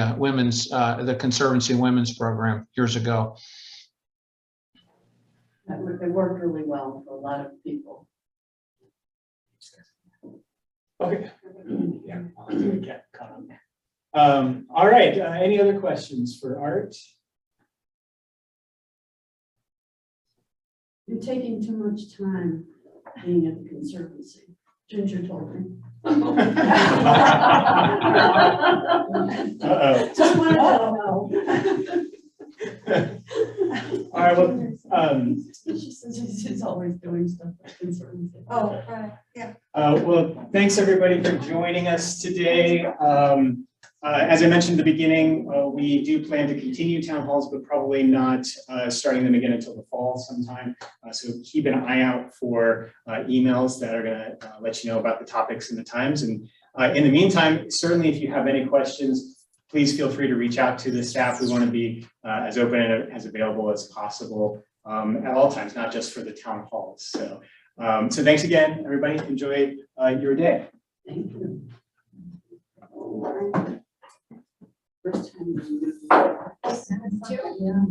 the Conservancy Women's program years ago. It worked really well for a lot of people. Okay. Yeah. I'll have to get caught on there. All right. Any other questions for Art? You're taking too much time being at the Conservancy. Ginger told me. Uh-oh. Just wanted to know. All right. Well, She says she's always doing stuff at Conservancy. Oh, right, yeah. well, thanks everybody for joining us today. As I mentioned at the beginning, we do plan to continue town halls, but probably not starting them again until the fall sometime. So keep an eye out for emails that are going to let you know about the topics and the times. And in the meantime, certainly if you have any questions, please feel free to reach out to the staff. We want to be as open and as available as possible at all times, not just for the town halls. So, so thanks again, everybody. Enjoy your day. Thank you. First time. Yeah.